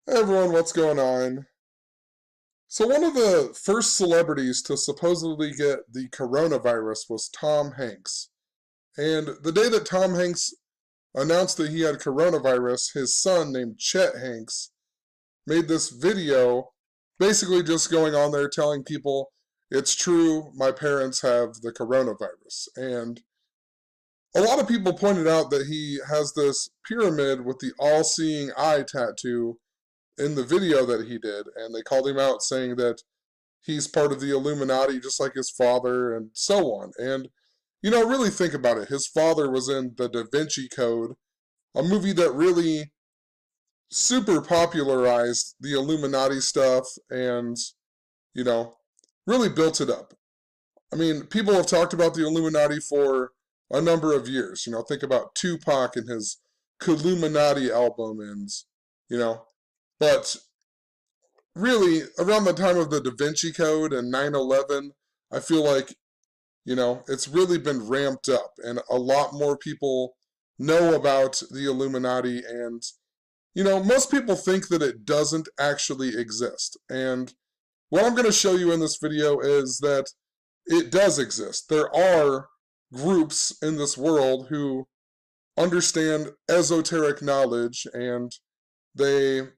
Hey everyone, what's going on? So one of the first celebrities to supposedly get the coronavirus was Tom Hanks. And the day that Tom Hanks announced that he had coronavirus, his son named Chet Hanks made this video basically just going on there telling people, it's true, my parents have the coronavirus. And a lot of people pointed out that he has this pyramid with the all-seeing eye tattoo in the video that he did, and they called him out saying that he's part of the Illuminati just like his father and so on. And, really think about it. His father was in the Da Vinci Code, a movie that really super popularized the Illuminati stuff and, you know, really built it up. I mean, people have talked about the Illuminati for a number of years. Think about Tupac and his Illuminati album and, you know, but really, around the time of the Da Vinci Code and 9/11, I feel like, it's really been ramped up and a lot more people know about the Illuminati. And, most people think that it doesn't actually exist. And what I'm going to show you in this video is that it does exist. There are groups in this world who understand esoteric knowledge, and they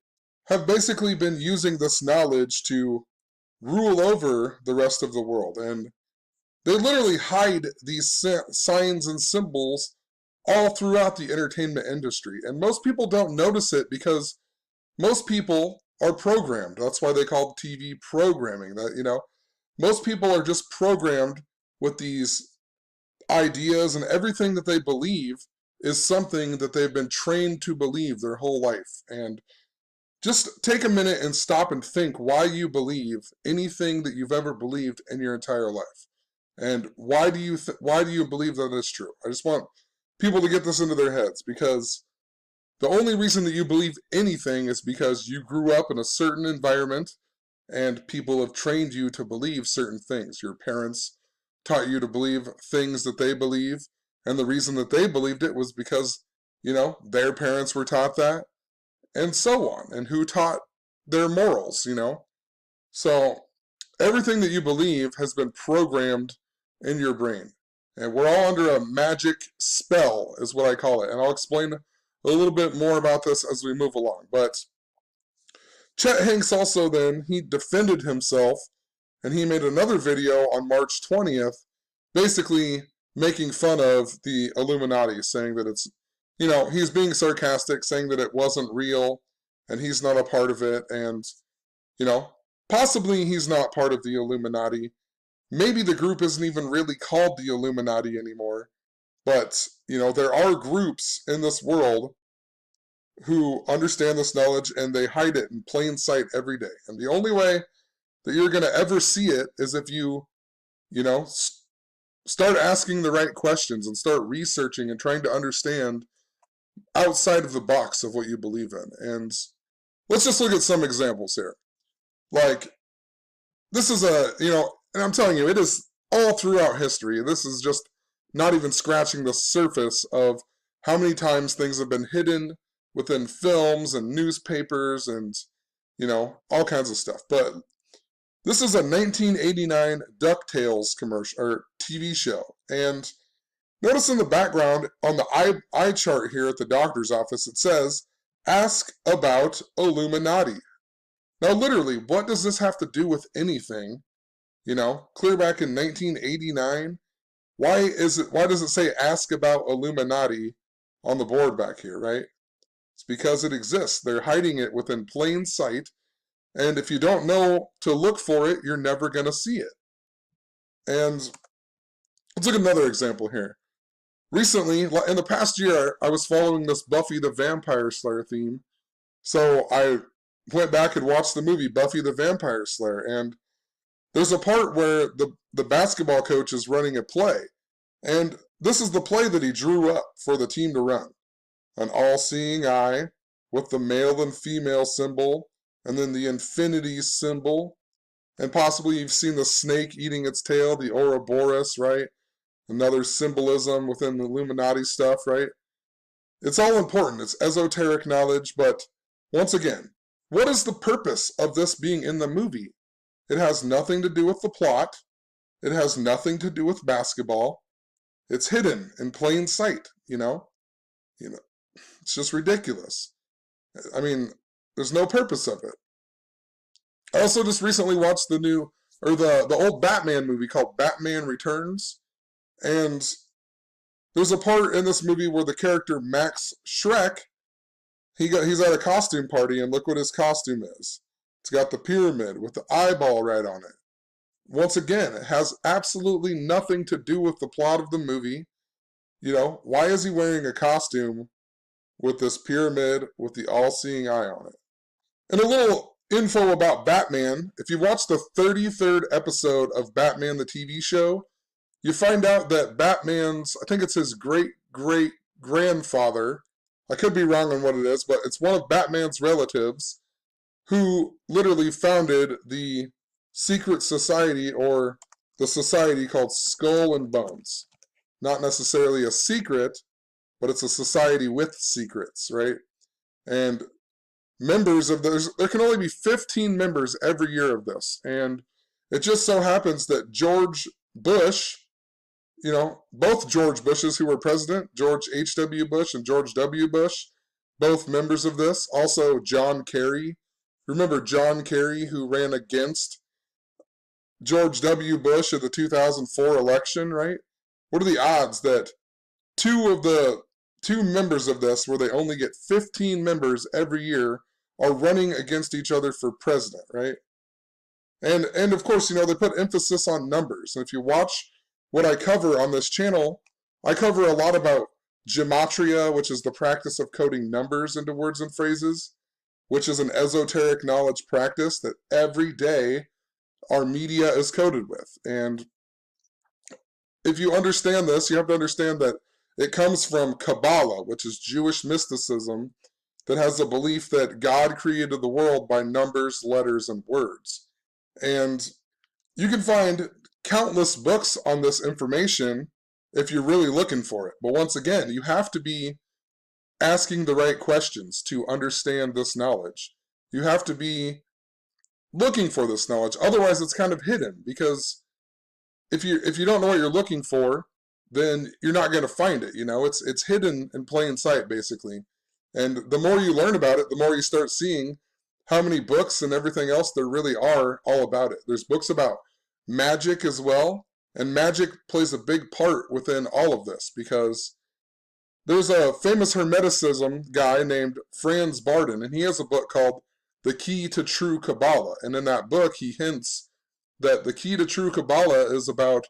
have basically been using this knowledge to rule over the rest of the world. And they literally hide these signs and symbols all throughout the entertainment industry. And most people don't notice it because most people are programmed. That's why they call TV programming. Most people are just programmed with these ideas, and everything that they believe is something that they've been trained to believe their whole life. And just take a minute and stop and think why you believe anything that you've ever believed in your entire life. And why do you believe that it's true? I just want people to get this into their heads, because the only reason that you believe anything is because you grew up in a certain environment and people have trained you to believe certain things. Your parents taught you to believe things that they believe, and the reason that they believed it was because, their parents were taught that, and so on, and who taught their morals. So everything that you believe has been programmed in your brain. And we're all under a magic spell, is what I call it. And I'll explain a little bit more about this as we move along. But Chet Hanks also then, he defended himself, and he made another video on March 20th, basically making fun of the Illuminati, saying that it's, he's being sarcastic, saying that it wasn't real, and he's not a part of it, and, possibly he's not part of the Illuminati. Maybe the group isn't even really called the Illuminati anymore, but, there are groups in this world who understand this knowledge, and they hide it in plain sight every day. And the only way that you're going to ever see it is if you, start asking the right questions and start researching and trying to understand outside of the box of what you believe in. And let's just look at some examples here. Like, this is and I'm telling you, it is all throughout history. This is just not even scratching the surface of how many times things have been hidden within films and newspapers and, all kinds of stuff. But this is a 1989 DuckTales commercial or TV show. And notice in the background on the eye chart here at the doctor's office, it says, "Ask about Illuminati." Now, literally, what does this have to do with anything? Clear back in 1989. Why does it say "Ask about Illuminati" on the board back here, right? It's because it exists. They're hiding it within plain sight. And if you don't know to look for it, you're never going to see it. And let's look at another example here. Recently, in the past year, I was following this Buffy the Vampire Slayer theme. So I went back and watched the movie Buffy the Vampire Slayer. And there's a part where the basketball coach is running a play. And this is the play that he drew up for the team to run. An all-seeing eye with the male and female symbol, and then the infinity symbol, and possibly you've seen the snake eating its tail, the Ouroboros, right? Another symbolism within the Illuminati stuff, right? It's all important. It's esoteric knowledge, but once again, What is the purpose of this being in the movie? It has nothing to do with the plot. It has nothing to do with basketball. It's hidden in plain sight, you know? You know, it's just ridiculous. I mean, there's no purpose of it. I also just recently watched the old Batman movie called Batman Returns, and there's a part in this movie where the character Max Schreck, he's at a costume party, and look what his costume is. It's got the pyramid with the eyeball right on it. Once again, it has absolutely nothing to do with the plot of the movie. You know, why is he wearing a costume with this pyramid with the all-seeing eye on it? And a little info about Batman. If you watch the 33rd episode of Batman the TV show, you find out that Batman's, I think it's his great-great-grandfather, I could be wrong on what it is, but it's one of Batman's relatives who literally founded the secret society, or the society called Skull and Bones. Not necessarily a secret, but it's a society with secrets, right? And members of there can only be 15 members every year of this. And it just so happens that George Bush, you know, both George Bushes who were president, George H.W. Bush and George W. Bush, both members of this. Also John Kerry. Remember John Kerry, who ran against George W. Bush in the 2004 election, right? What are the odds that two members of this, where they only get 15 members every year, are running against each other for president, right? And of course, you know, they put emphasis on numbers. And if you watch what I cover on this channel, I cover a lot about gematria, which is the practice of coding numbers into words and phrases, which is an esoteric knowledge practice that every day our media is coded with. And if you understand this, you have to understand that it comes from Kabbalah, which is Jewish mysticism that has a belief that God created the world by numbers, letters, and words. And you can find countless books on this information if you're really looking for it. But once again, you have to be asking the right questions to understand this knowledge. You have to be looking for this knowledge. Otherwise, it's kind of hidden, because if you don't know what you're looking for, then you're not going to find it. You know, it's hidden in plain sight, basically. And the more you learn about it, the more you start seeing how many books and everything else there really are all about it. There's books about magic as well, and magic plays a big part within all of this, because there's a famous Hermeticism guy named Franz Barden, and he has a book called The Key to True Kabbalah. And in that book, he hints that the key to true Kabbalah is about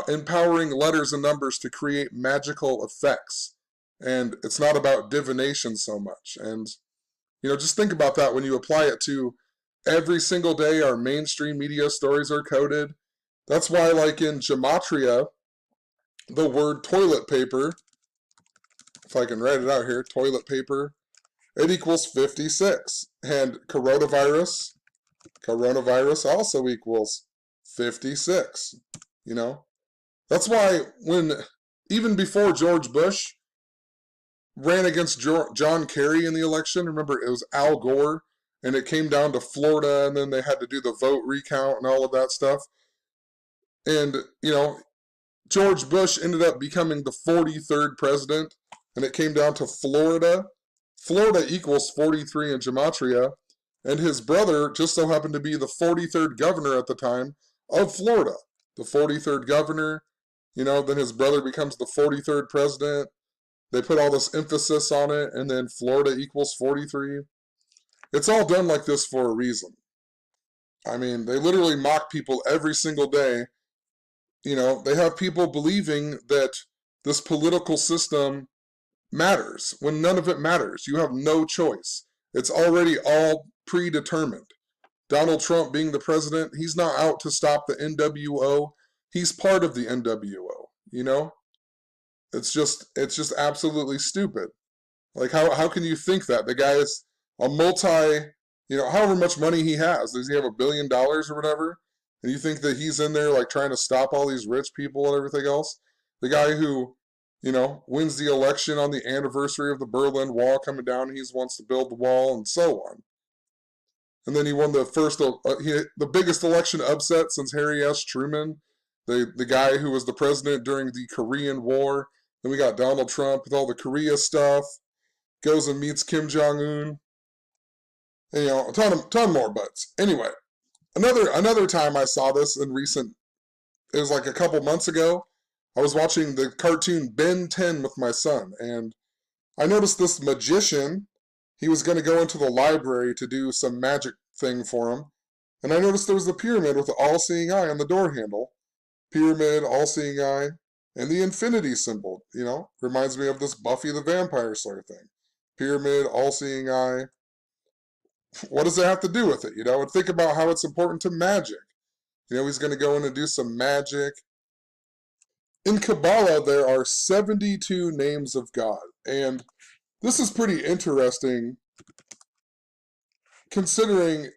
empowering letters and numbers to create magical effects. And it's not about divination so much. And, you know, just think about that when you apply it to every single day our mainstream media stories are coded. That's why, like in Gematria, the word toilet paper, if I can write it out here, toilet paper, it equals 56. And coronavirus also equals 56, you know? That's why even before George Bush ran against John Kerry in the election, remember it was Al Gore, and it came down to Florida, and then they had to do the vote recount and all of that stuff. And, you know, George Bush ended up becoming the 43rd president, and it came down to Florida. Florida equals 43 in Gematria, and his brother just so happened to be the 43rd governor at the time of Florida. The 43rd governor, you know, then his brother becomes the 43rd president. They put all this emphasis on it, and then Florida equals 43. It's all done like this for a reason. I mean, they literally mock people every single day. You know, they have people believing that this political system matters when none of it matters. You have no choice. It's already all predetermined. Donald Trump being the president, he's not out to stop the NWO. He's part of the NWO, you know? It's just absolutely stupid. Like, how can you think that? The guy is a you know, however much money he has. Does he have $1 billion or whatever? And you think that he's in there, like, trying to stop all these rich people and everything else? The guy who, you know, wins the election on the anniversary of the Berlin Wall coming down, he wants to build the wall and so on. and then he won the biggest election upset since Harry S. Truman, the guy who was the president during the Korean War. Then we got Donald Trump with all the Korea stuff, goes and meets Kim Jong-un, and, a ton more butts. Anyway, another time I saw this it was like a couple months ago. I was watching the cartoon Ben 10 with my son, and I noticed this magician. He was going to go into the library to do some magic thing for him, and I noticed there was a pyramid with the all-seeing eye on the door handle. Pyramid, all-seeing eye, and the infinity symbol, reminds me of this Buffy the Vampire Slayer thing. Pyramid, all-seeing eye. What does it have to do with it, And think about how it's important to magic. He's going to go in and do some magic. In Kabbalah, there are 72 names of God, and this is pretty interesting considering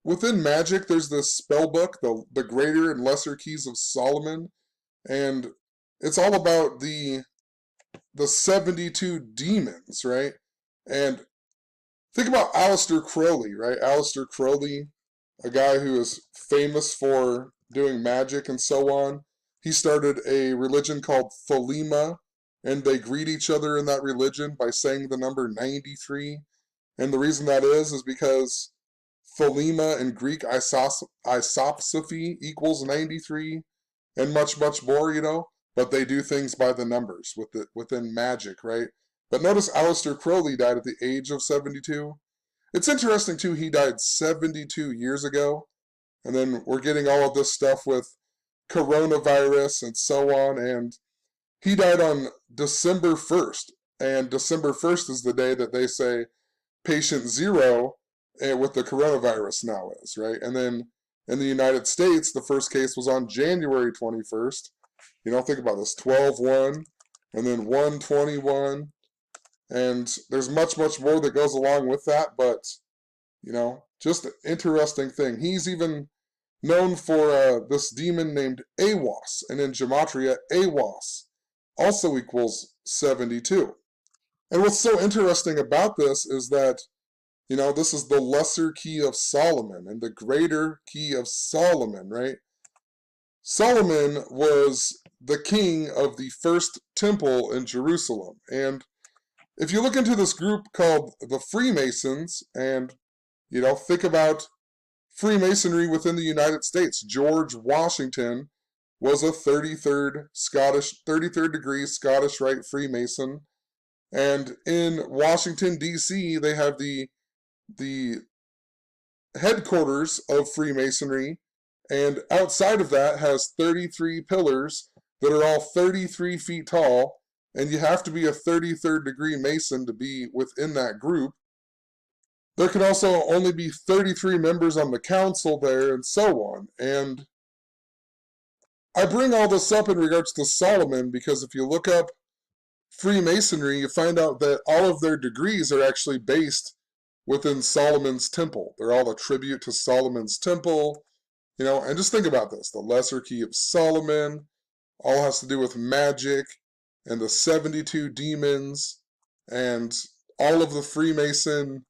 within magic there's this spell book, the Greater and Lesser Keys of Solomon, and it's all about the 72 demons, right? And think about Aleister Crowley, right? Aleister Crowley, a guy who is famous for doing magic and so on. He started a religion called Thelema, and they greet each other in that religion by saying the number 93. And the reason that is because Thelema in Greek isopsophy equals 93, and much more, but they do things by the numbers within magic, right? But notice Aleister Crowley died at the age of 72. It's interesting, too, he died 72 years ago, and then we're getting all of this stuff with coronavirus and so on, and he died on December 1st, and December 1st is the day that they say patient zero with the coronavirus now is, right? And then in the United States, the first case was on January 21st. Think about this, 12/1, and then 1/21, and there's much more that goes along with that, but, just an interesting thing. He's even known for this demon named Awas, and in Gematria, Awas also equals 72. And what's so interesting about this is that, this is the lesser key of Solomon and the greater key of Solomon, right? Solomon was the king of the first temple in Jerusalem. And if you look into this group called the Freemasons and, think about Freemasonry within the United States, George Washington was a 33rd degree Scottish Rite Freemason. And in Washington, D.C., they have the headquarters of Freemasonry, and outside of that has 33 pillars that are all 33 feet tall, and you have to be a 33rd degree Mason to be within that group. There can also only be 33 members on the council there, and so on. And I bring all this up in regards to Solomon because if you look up Freemasonry, you find out that all of their degrees are actually based within Solomon's temple. They're all a tribute to Solomon's temple, and just think about this. The lesser key of Solomon all has to do with magic and the 72 demons, and all of the Freemason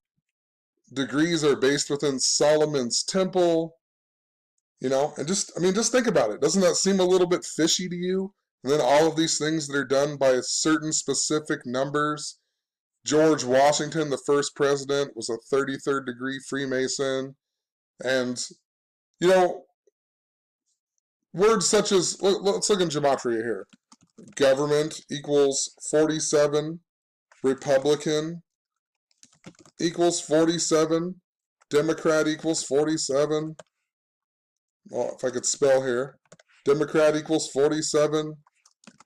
degrees are based within Solomon's temple, and just think about it. Doesn't that seem a little bit fishy to you? And then all of these things that are done by certain specific numbers. George Washington, the first president, was a 33rd degree Freemason. And, words such as, let's look in Gematria here. Government equals 47. Republican equals 47. Democrat equals 47. Well, if I could spell here. Democrat equals 47.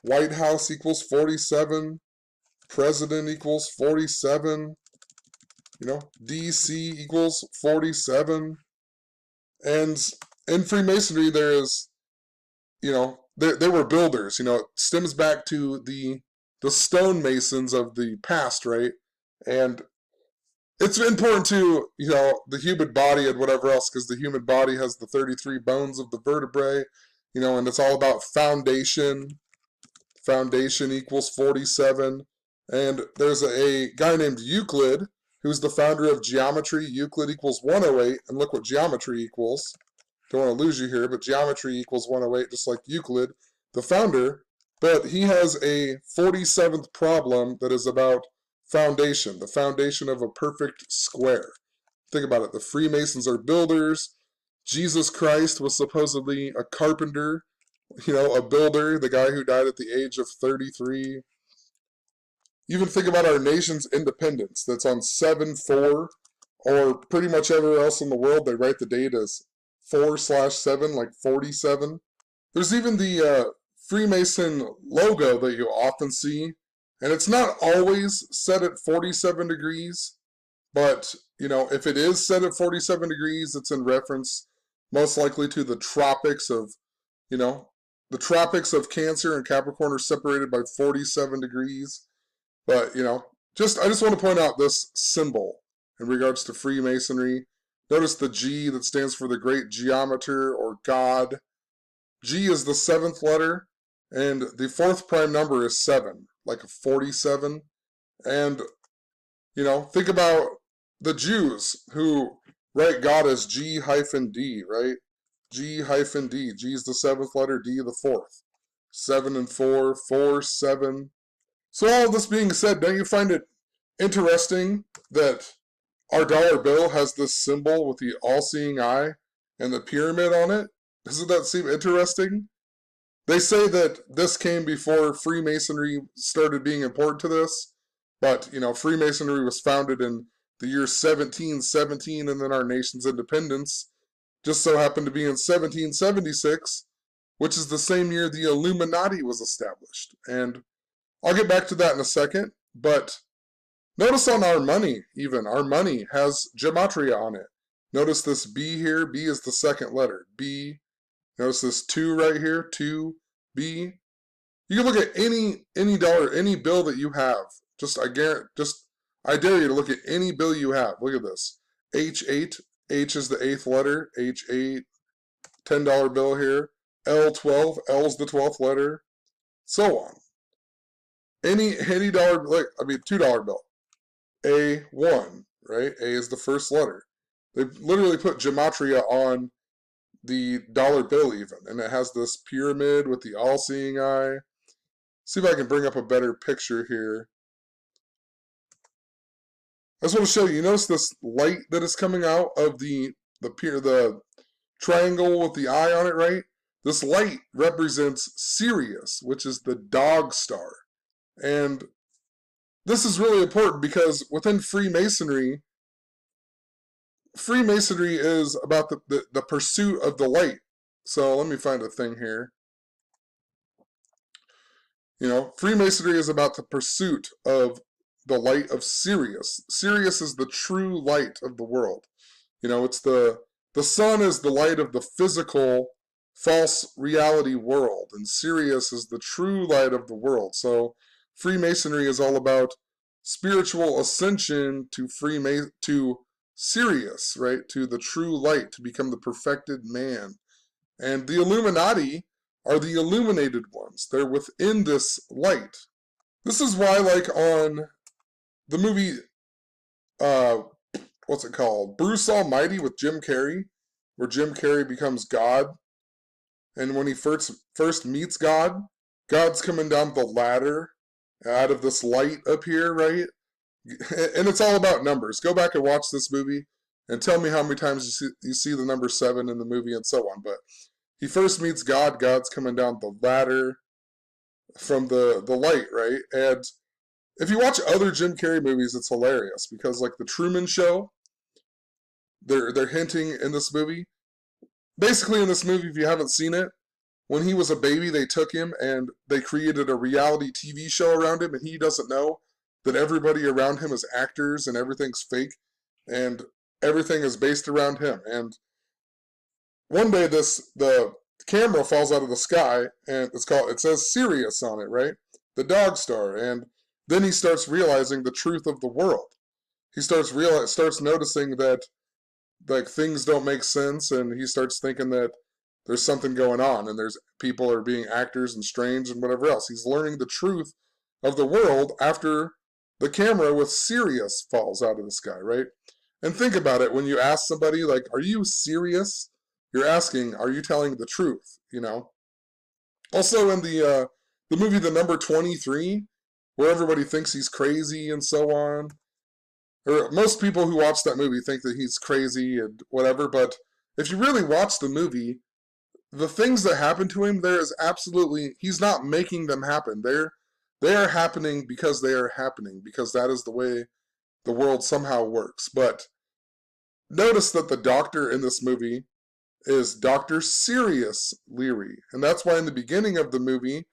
White House equals 47. President equals 47. DC equals 47. And in Freemasonry, there is, they were builders. It stems back to the stonemasons of the past, right? And it's important to, the human body and whatever else, because the human body has the 33 bones of the vertebrae, and it's all about foundation. Foundation equals 47. And there's a guy named Euclid who's the founder of geometry. Euclid equals 108, and look what geometry equals. Don't want to lose you here, but geometry equals 108, just like Euclid, the founder. But he has a 47th problem that is about foundation, the foundation of a perfect square. Think about it. The Freemasons are builders. Jesus Christ was supposedly a carpenter, a builder, the guy who died at the age of 33. Even think about our nation's independence. That's on 7/4, or pretty much everywhere else in the world, they write the date as 4/7, like 47. There's even the Freemason logo that you often see, and it's not always set at 47 degrees, but, if it is set at 47 degrees, it's in reference most likely to the tropics of, the tropics of Cancer and Capricorn are separated by 47 degrees. But, I just want to point out this symbol in regards to Freemasonry. Notice the G that stands for the Great Geometer or God. G is the 7th letter, and the 4th prime number is 7, like a 47. And, think about the Jews who write God as G-D, right? G-D. G is the 7th letter, D the 4th. 7 and 4, 4, 7. So all of this being said, don't you find it interesting that our dollar bill has this symbol with the all-seeing eye and the pyramid on it? Doesn't that seem interesting? They say that this came before Freemasonry started being important to this, but, Freemasonry was founded in the year 1717, and then our nation's independence just so happened to be in 1776, which is the same year the Illuminati was established. And I'll get back to that in a second, but notice on our money, even, our money has Gematria on it. Notice this B here, B is the 2nd letter, B. Notice this 2 right here, 2, B. You can look at any dollar, any bill that you have. I dare you to look at any bill you have. Look at this. H8, H is the 8th letter, H8, $10 bill here. L12, L's the 12th letter, so on. Any dollar, $2 bill. A1, right? A is the 1st letter. They literally put Gematria on the dollar bill even, and it has this pyramid with the all-seeing eye. See if I can bring up a better picture here. I just want to show you, notice this light that is coming out of the triangle with the eye on it, right? This light represents Sirius, which is the dog star. And this is really important because within Freemasonry is about the pursuit of the light. So let me find a thing here. Freemasonry is about the pursuit of the light of Sirius. Sirius is the true light of the world. It's the sun is the light of the physical, false reality world, and Sirius is the true light of the world. So Freemasonry is all about spiritual ascension to Sirius, right? To the true light, to become the perfected man. And the Illuminati are the illuminated ones. They're within this light. This is why, like on the movie, what's it called? Bruce Almighty with Jim Carrey, where Jim Carrey becomes God. And when he first meets God, God's coming down the ladder out of this light up here, right? And it's all about numbers. Go back and watch this movie and tell me how many times you see the number 7 in the movie and so on. But he first meets God. God's coming down the ladder from the light, right? And if you watch other Jim Carrey movies, it's hilarious because, like the Truman Show, they're hinting in this movie. Basically, in this movie, if you haven't seen it, when he was a baby, they took him and they created a reality TV show around him, and he doesn't know that everybody around him is actors and everything's fake and everything is based around him. And one day the camera falls out of the sky and it says Sirius on it, right? The dog star. And then he starts realizing the truth of the world. He starts noticing that like things don't make sense, and he starts thinking that there's something going on and there's people are being actors and strange and whatever else. He's learning the truth of the world after the camera with Sirius falls out of the sky, right? And think about it, when you ask somebody, like, are you serious? You're asking, are you telling the truth, you know? Also in the movie The Number 23, where everybody thinks he's crazy and so on, or most people who watch that movie think that he's crazy and whatever, but if you really watch the movie, the things that happen to him, there is absolutely, he's not making them happen. They are happening because they are happening, because that is the way the world somehow works. But notice that the doctor in this movie is Dr. Sirius Leary. And that's why in the beginning of the movie,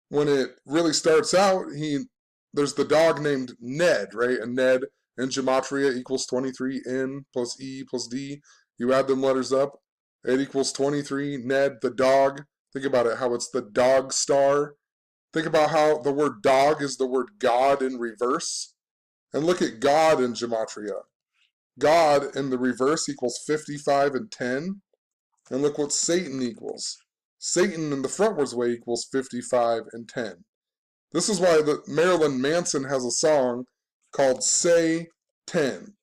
when it really starts out, there's the dog named Ned, right? And Ned in Gematria equals 23, N plus E plus D. You add them letters up, it equals 23. Ned, the dog. Think about it, how it's the dog star. Think about how the word dog is the word God in reverse. And look at God in Gematria. God in the reverse equals 55 and 10. And look what Satan equals. Satan in the frontwards way equals 55 and 10. This is why Marilyn Manson has a song called Say 10.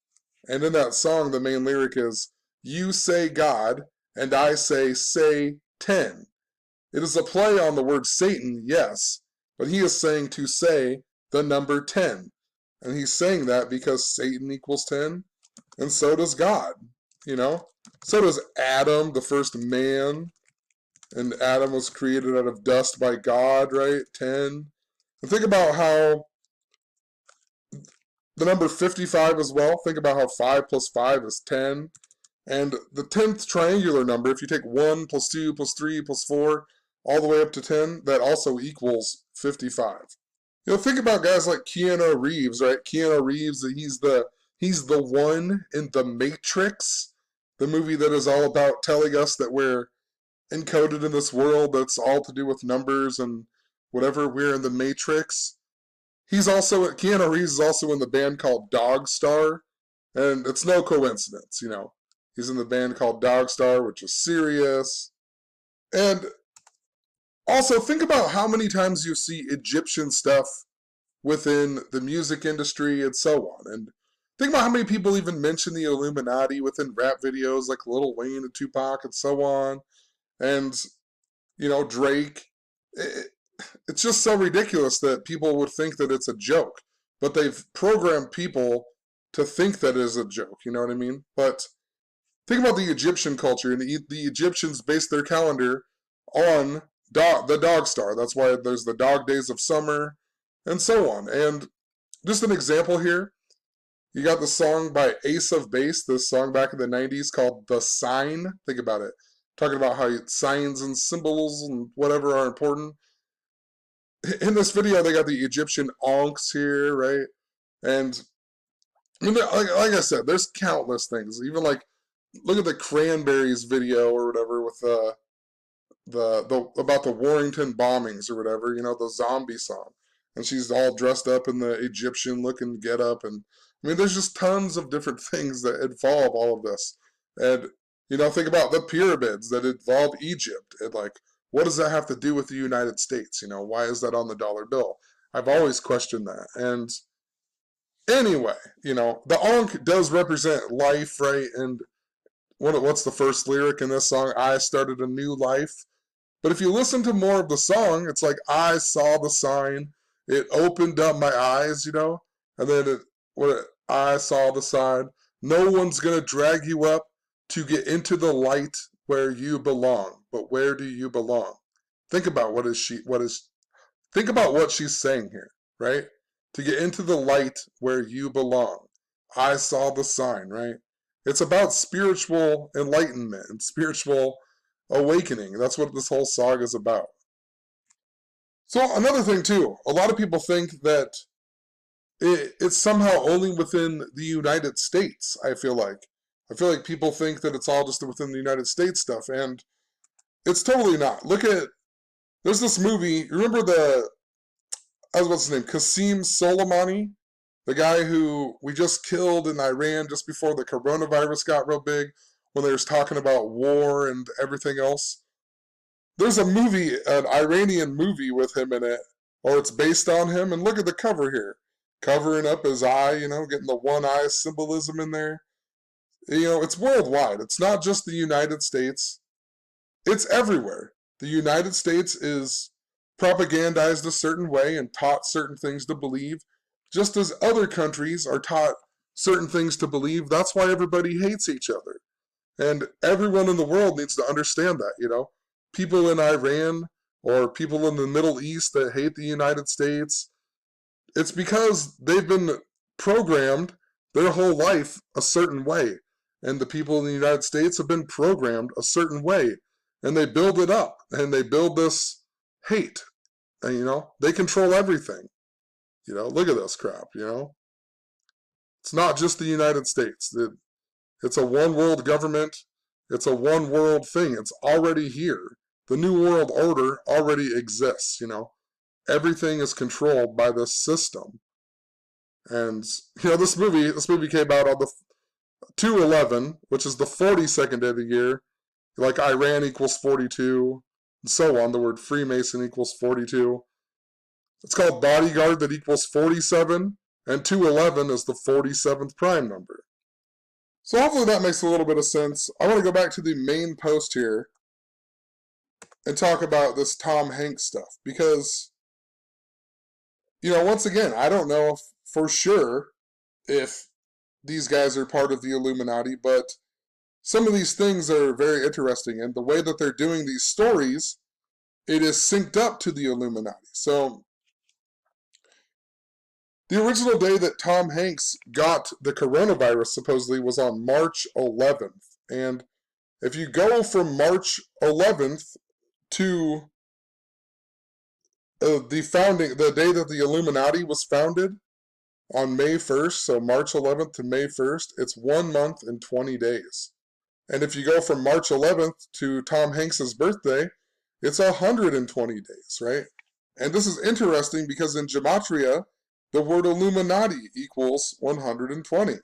And in that song, the main lyric is, you say God, and I say 10. It is a play on the word Satan, yes, but he is saying to say the number 10. And he's saying that because Satan equals 10, and so does God, you know? So does Adam, the first man, and Adam was created out of dust by God, right? 10. And think about how the number 55 as well. Think about how 5 plus 5 is 10. And the 10th triangular number, if you take 1 plus 2 plus 3 plus 4 all the way up to 10, that also equals 55. You know, think about guys like Keanu Reeves, right? Keanu Reeves, he's the one in The Matrix, the movie that is all about telling us that we're encoded in this world that's all to do with numbers and whatever. We're in the Matrix. Keanu Reeves is also in the band called Dog Star, and it's no coincidence, you know. He's in the band called Dog Star, which is serious. And also think about how many times you see Egyptian stuff within the music industry and so on. And think about how many people even mention the Illuminati within rap videos like Lil Wayne and Tupac and so on. And, you know, Drake. It's just so ridiculous that people would think that it's a joke. But they've programmed people to think that it is a joke, you know what I mean? But think about the Egyptian culture, and the Egyptians based their calendar on the dog star. That's why there's the dog days of summer, and so on. And just an example here, you got the song by Ace of Base, this song back in the 90s called The Sign. Think about it. Talking about how signs and symbols and whatever are important. In this video, they got the Egyptian Ankhs here, right? And I mean, like I said, there's countless things. Even like, look at the Cranberries video or whatever with the about the Warrington bombings or whatever. You know, the zombie song, and she's all dressed up in the Egyptian looking getup, and I mean, there's just tons of different things that involve all of this. And you know, think about the pyramids that involve Egypt, and like, what does that have to do with the United States? You know, why is that on the dollar bill? I've always questioned that. And anyway, you know, the Ankh does represent life, right? And what's the first lyric in this song? I started a new life. But if you listen to more of the song, it's like, I saw the sign, it opened up my eyes, you know? And then I saw the sign, no one's gonna drag you up to get into the light where you belong. But where do you belong? Think about think about what she's saying here, right? To get into the light where you belong. I saw the sign, right? It's about spiritual enlightenment and spiritual awakening. That's what this whole saga is about. So another thing too, a lot of people think that it's somehow only within the United States, I feel like. I feel like people think that it's all just within the United States stuff, and it's totally not. There's this movie, remember what's his name, Qasem Soleimani? The guy who we just killed in Iran just before the coronavirus got real big, when they was talking about war and everything else. There's a movie, an Iranian movie with him in it, or it's based on him, and look at the cover here. covering up his eye, getting the one eye symbolism in there. It's worldwide. It's not just the United States. It's everywhere. The United States is propagandized a certain way and taught certain things to believe, just as other countries are taught certain things to believe. That's why everybody hates each other. And everyone in the world needs to understand that. People in Iran or people in the Middle East that hate the United States, it's because they've been programmed their whole life a certain way. And the people in the United States have been programmed a certain way. And they build it up. And they build this hate. And, they control everything. Look at this crap, It's not just the United States. It's a one world government. It's a one world thing. It's already here. The New World Order already exists, Everything is controlled by this system. And, this movie came out on the 2/11, which is the 42nd day of the year. Like Iran equals 42, and so on. The word Freemason equals 42. It's called Bodyguard that equals 47, and 2/11 is the 47th prime number. So hopefully that makes a little bit of sense. I want to go back to the main post here and talk about this Tom Hanks stuff. Because, once again, I don't know for sure if these guys are part of the Illuminati, but some of these things are very interesting. And the way that they're doing these stories, it is synced up to the Illuminati. So the original day that Tom Hanks got the coronavirus supposedly was on March 11th. And if you go from March 11th to the day that the Illuminati was founded on May 1st, so March 11th to May 1st, it's 1 month and 20 days. And if you go from March 11th to Tom Hanks's birthday, it's 120 days, right? And this is interesting because in Gematria, the word Illuminati equals 120,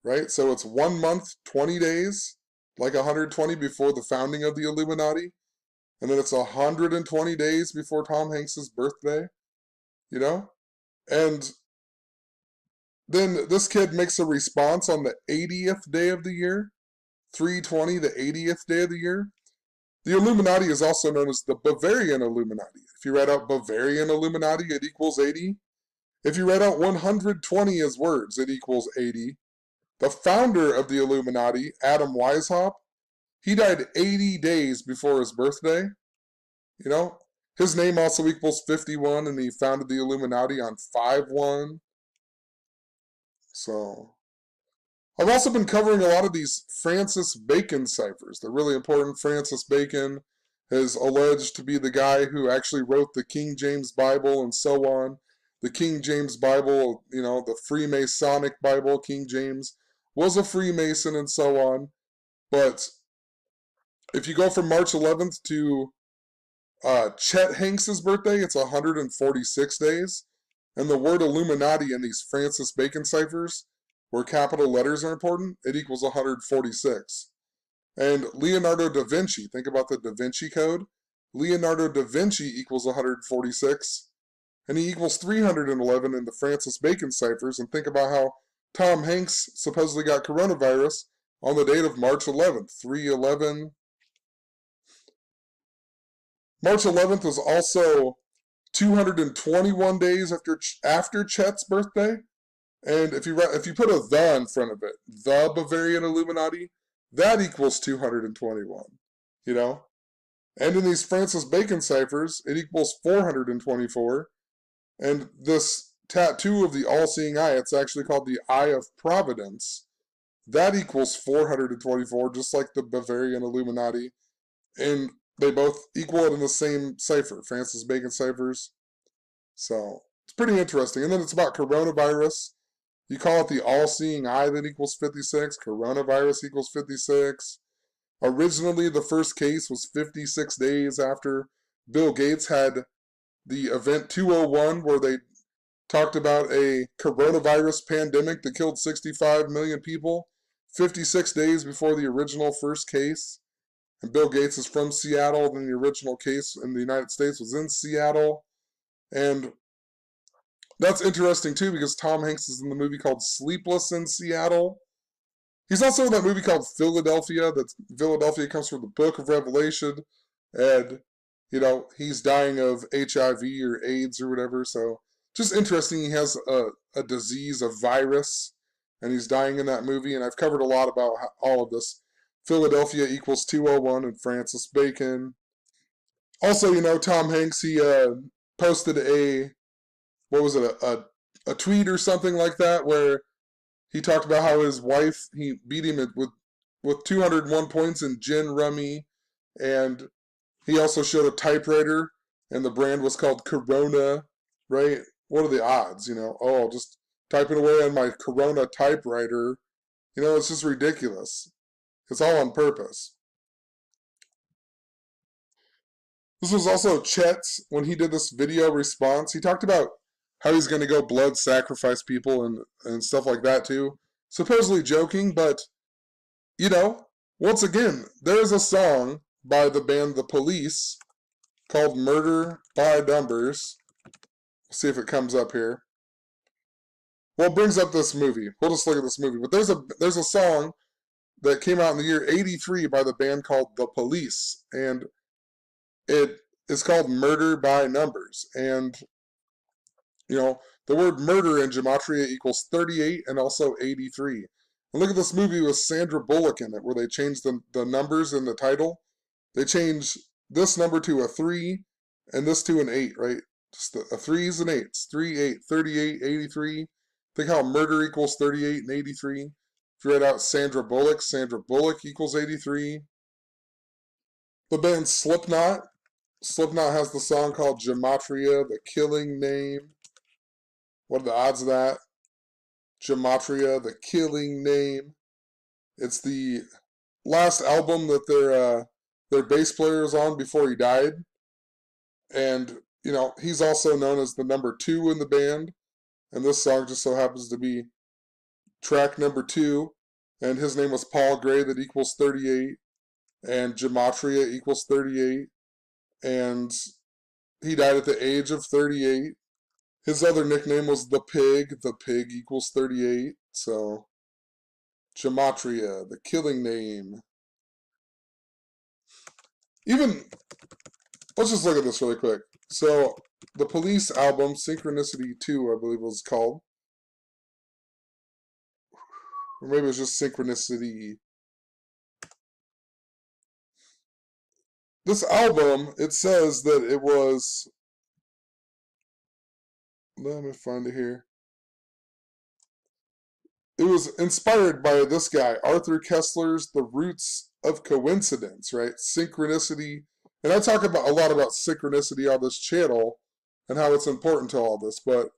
right? So it's 1 month, 20 days, like 120 before the founding of the Illuminati. And then it's 120 days before Tom Hanks's birthday, And then this kid makes a response on the 80th day of the year, 3/20, the 80th day of the year. The Illuminati is also known as the Bavarian Illuminati. If you write out Bavarian Illuminati, it equals 80. If you write out 120 as words, it equals 80. The founder of the Illuminati, Adam Weishaupt, he died 80 days before his birthday. His name also equals 51, and he founded the Illuminati on 5/1. So I've also been covering a lot of these Francis Bacon ciphers. They're really important. Francis Bacon is alleged to be the guy who actually wrote the King James Bible and so on. The King James Bible, the Freemasonic Bible, King James was a Freemason and so on. But if you go from March 11th to Chet Hanks's birthday, it's 146 days. And the word Illuminati in these Francis Bacon ciphers, where capital letters are important, it equals 146. And Leonardo da Vinci, think about the Da Vinci Code. Leonardo da Vinci equals 146, and he equals 311 in the Francis Bacon ciphers. And think about how Tom Hanks supposedly got coronavirus on the date of March 11th, 3/11. March 11th was also 221 days after Chet's birthday. And if you put a "the" in front of it, the Bavarian Illuminati, that equals 221, And in these Francis Bacon ciphers, it equals 424. And this tattoo of the all-seeing eye, it's actually called the Eye of Providence. That equals 424, just like the Bavarian Illuminati. And they both equal it in the same cipher, Francis Bacon ciphers. So it's pretty interesting. And then it's about coronavirus. You call it the all-seeing eye that equals 56. Coronavirus equals 56. Originally, the first case was 56 days after Bill Gates had the event 201, where they talked about a coronavirus pandemic that killed 65 million people. 56 days before the original first case. And Bill Gates is from Seattle, and the original case in the United States was in Seattle. And That's interesting too because Tom Hanks is in the movie called Sleepless in Seattle. He's also in that movie called Philadelphia. That's Philadelphia comes from the Book of Revelation, and he's dying of HIV or AIDS or whatever. So just interesting. He has a disease, a virus, and he's dying in that movie. And I've covered a lot about all of this. Philadelphia equals 201 and Francis Bacon. Also, Tom Hanks, he posted what was it, a tweet or something like that where he talked about how his wife, he beat him with 201 points in gin rummy, and he also showed a typewriter, and the brand was called Corona, right? What are the odds, Oh, just typing away on my Corona typewriter. It's just ridiculous. It's all on purpose. This was also Chet's, when he did this video response, he talked about how he's going to go blood sacrifice people and stuff like that too. Supposedly joking, but, once again, there's a song by the band The Police called Murder by Numbers. See if it comes up here. Well, it brings up this movie. We'll just look at this movie. But there's a song that came out in the year 83 by the band called The Police. And it is called Murder by Numbers. And, the word murder in Gematria equals 38 and also 83. And look at this movie with Sandra Bullock in it, where they changed the numbers in the title. They changed this number to a 3 and this to an 8, right? Just a 3s and 8s. 3, 8, 38, 83. Think how murder equals 38 and 83. If you write out Sandra Bullock equals 83. The band Slipknot has the song called Gematria, the killing name. What are the odds of that? Gematria, the killing name. It's the last album that their bass player was on before he died. And, he's also known as the number 2 in the band. And this song just so happens to be track number 2. And his name was Paul Gray, that equals 38. And Gematria equals 38. And he died at the age of 38. His other nickname was The Pig. The Pig equals 38. So, Gematria, the killing name. Even, let's just look at this really quick. So, the Police album, Synchronicity 2, I believe it was called. Or maybe it was just Synchronicity. This album, it says that it was, let me find it here. It was inspired by this guy, Arthur Kessler's The Roots of Coincidence, right? Synchronicity. And I talk about a lot about synchronicity on this channel and how it's important to all this, but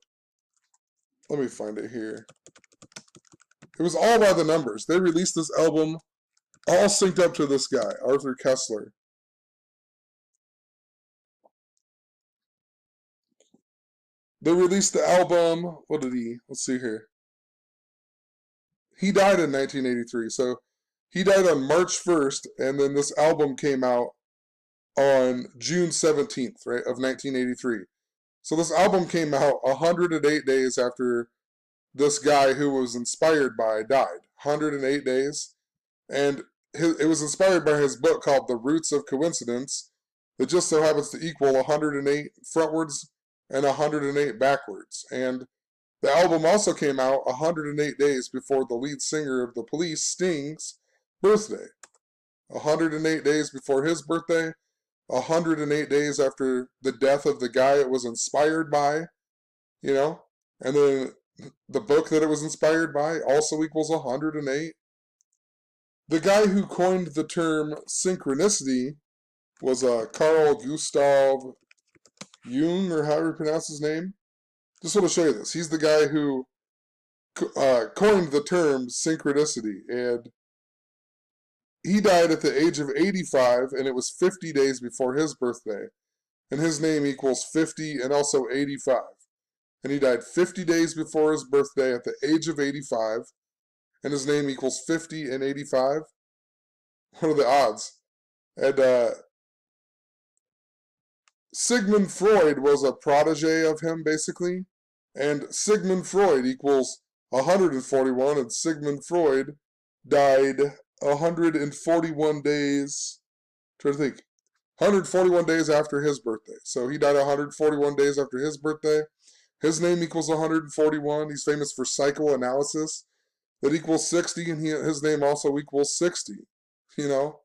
let me find it here. It was all by the numbers. They released this album all synced up to this guy, Arthur Kessler. They released the album, what did he, let's see here. He died in 1983, so he died on March 1st, and then this album came out on June 17th, right, of 1983. So this album came out 108 days after this guy who was inspired by died. 108 days. And it was inspired by his book called The Roots of Coincidence that just so happens to equal 108 frontwards and 108 backwards. And the album also came out 108 days before the lead singer of The Police, Sting's, birthday. 108 days before his birthday, 108 days after the death of the guy it was inspired by, and then the book that it was inspired by also equals 108. The guy who coined the term synchronicity was Carl Gustav Jung, or however you pronounce his name. Just want to show you this. He's the guy who coined the term synchronicity, and he died at the age of 85, and it was 50 days before his birthday. And his name equals 50 and also 85. And he died 50 days before his birthday at the age of 85, and his name equals 50 and 85. What are the odds? And Sigmund Freud was a protege of him, basically. And Sigmund Freud equals 141, and Sigmund Freud died 141 days, trying to think, 141 days after his birthday. So he died 141 days after his birthday. His name equals 141. He's famous for psychoanalysis. That equals 60, and his name also equals 60. You know?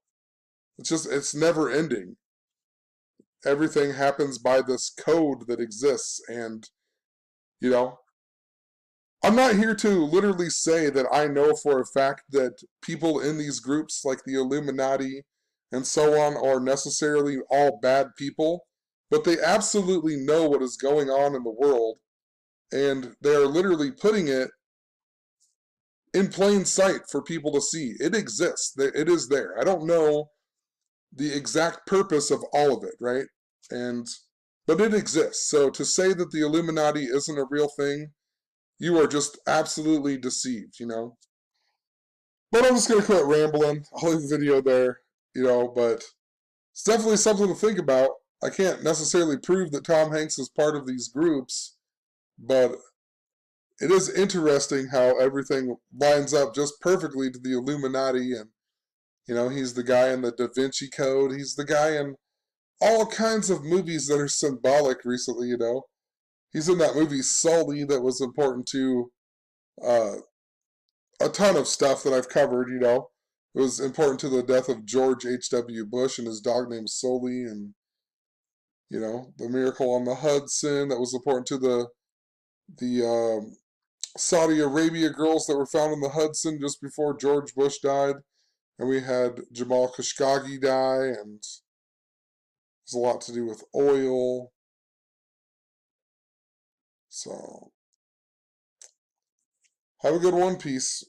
It's never ending. Everything happens by this code that exists, and, you know, I'm not here to literally say that I know for a fact that people in these groups, like the Illuminati and so on, are necessarily all bad people, but they absolutely know what is going on in the world, and they are literally putting it in plain sight for people to see. It exists. It is there. I don't know the exact purpose of all of it, right? But it exists. So to say that the Illuminati isn't a real thing, you are just absolutely deceived, you know? But I'm just going to quit rambling. I'll leave the video there, you know, but it's definitely something to think about. I can't necessarily prove that Tom Hanks is part of these groups, but it is interesting how everything lines up just perfectly to the Illuminati. And, you know, he's the guy in the Da Vinci Code. He's the guy in all kinds of movies that are symbolic recently, you know. He's in that movie Sully that was important to uh, a ton of stuff that I've covered, you know. It was important to the death of George H.W. Bush and his dog named Sully, and, you know, the miracle on the Hudson. That was important to the Saudi Arabia girls that were found in the Hudson just before George Bush died. And we had Jamal Khashoggi die, and there's a lot to do with oil. So, have a good one. Peace.